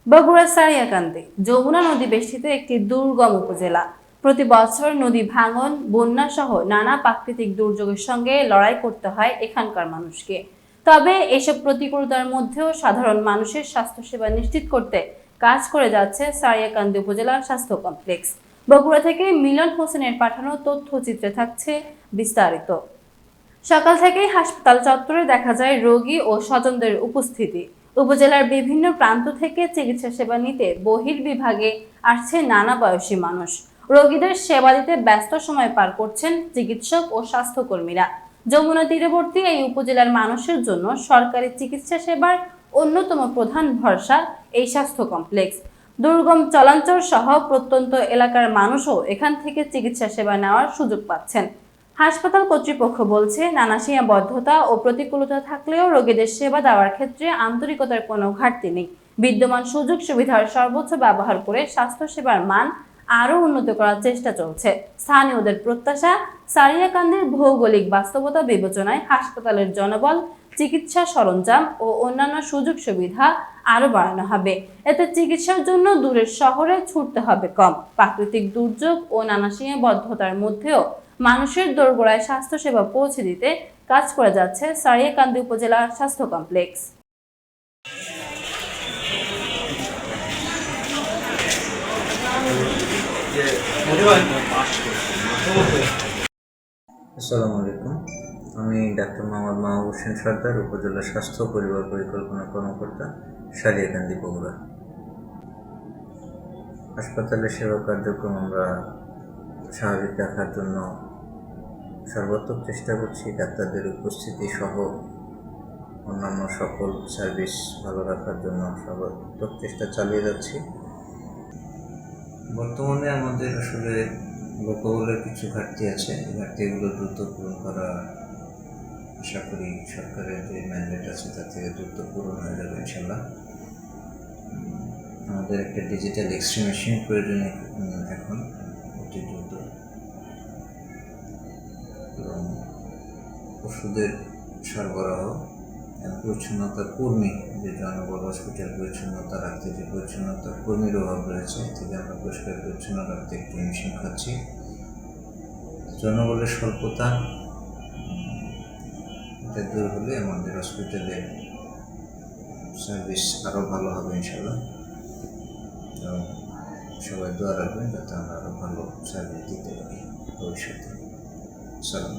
বগুড়ার সারিয়াকান্দি যমুনা নদী বেষ্টিত একটি দুর্গম উপজেলা। প্রতি বছর নদী ভাঙন, বন্যা সহ নানা প্রাকৃতিক দুর্যোগের সঙ্গে লড়াই করতে হয় এখানকার মানুষকে। তবে এসব প্রতিকূলতার মধ্যেও সাধারণ মানুষের স্বাস্থ্যসেবা নিশ্চিত করতে কাজ করে যাচ্ছে সারিয়াকান্দি উপজেলা স্বাস্থ্য কমপ্লেক্স। বগুড়া থেকে মিলন হোসেনের পাঠানো তথ্যচিত্রে থাকছে বিস্তারিত। সকাল থেকেই হাসপাতাল চত্বরে দেখা যায় রোগী ও স্বজনদের উপস্থিতি। উপজেলার বিভিন্ন প্রান্ত থেকে চিকিৎসা সেবা নিতে বহির্বিভাগে আসছে নানা বয়সী মানুষ। রোগীদের সেবা দিতে ব্যস্ত সময় পার করছেন চিকিৎসক ও স্বাস্থ্যকর্মীরা। যমুনা তীরবর্তী এই উপজেলার মানুষের জন্য সরকারি চিকিৎসা সেবার অন্যতম প্রধান ভরসা এই স্বাস্থ্য কমপ্লেক্স। দুর্গম চলাঞ্চল সহ প্রত্যন্ত এলাকার মানুষও এখান থেকে চিকিৎসা সেবা নেওয়ার সুযোগ পাচ্ছেন। হাসপাতাল কর্তৃপক্ষ বলছে, নানা সীমাবদ্ধতা ও প্রতিকূলতা থাকলেও রোগীদের সেবা দেওয়ার ক্ষেত্রে আন্তরিকতার কোনো ঘাটতি নেই। বিদ্যমান সুযোগ সুবিধার সর্বোচ্চ ব্যবহার করে স্বাস্থ্যসেবার মান আরও উন্নত করার চেষ্টা চলছে। স্থানীয়দের প্রত্যাশা, সারিয়াকান্দির ভৌগোলিক বাস্তবতা বিবেচনায় হাসপাতালের জনবল, চিকিৎসা সরঞ্জাম ও অন্যান্য সুযোগ সুবিধা আরও বাড়ানো হবে। এতে চিকিৎসার জন্য দূরের শহরে ছুটতে হবে কম। প্রাকৃতিক দুর্যোগ ও নানা সীমাবদ্ধতার মধ্যেও মানুষের দোরগোড়ায় স্বাস্থ্যসেবা পৌঁছে দিতে কাজ করে যাচ্ছে সারিয়াকান্দি উপজেলা স্বাস্থ্য কমপ্লেক্স। আসসালামু আলাইকুম। আমি ডাক্তার মোহাম্মদ মাহবুব হোসেন সরকার, উপজেলা স্বাস্থ্য পরিবার পরিকল্পনা কর্মকর্তা, সারিয়াকান্দি, বগুড়া। হাসপাতালের সেবা কার্যক্রম আমরা স্বাভাবিক রাখার জন্য সর্বাত্মক চেষ্টা করছি। ডাক্তারদের উপস্থিতি সহ অন্যান্য সকল সার্ভিস ভালো রাখার জন্য সর্বাত্মক চেষ্টা চালিয়ে যাচ্ছি। বর্তমানে আমাদের আসলে লোকবলের কিছু ঘাটতি আছে। এই ঘাটতিগুলো দ্রুত পূরণ করা আশা করি সরকারের যে ম্যান্ডেট আছে তা থেকে দ্রুত পূরণ হয়ে যাবে ইনশাল্লাহ। আমাদের একটা ডিজিটাল এক্সরে মেশিন প্রয়োজন এখন অতি দ্রুত, এবং ওষুধের সরবরাহ, পরিচ্ছন্নতা কর্মী, যে জনবল হসপিটাল পরিচ্ছন্নতা রাখতে যে পরিচ্ছন্নতা কর্মীর অভাব রয়েছে, থেকে আমরা পরিষ্কার পরিচ্ছন্ন রাখতে একটু মেশিন খাচ্ছি। জনবলের স্বল্পতা এটা দূর হলে আমাদের হসপিটালের সার্ভিস আরও ভালো হবে ইনশাল্লাহ। এবং সবাই দোয়া রাখবেন যাতে আমরা আরও ভালো সার্ভিস দিতে পারি ভবিষ্যতে। সালাম।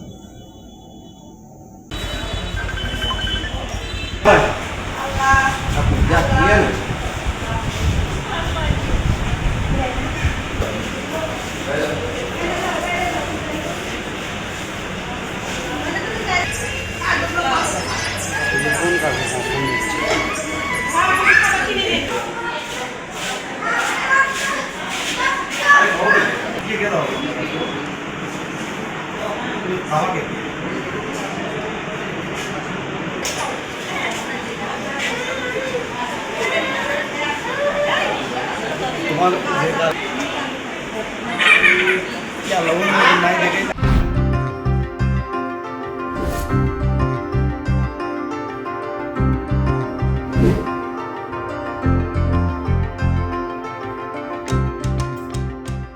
আমাকে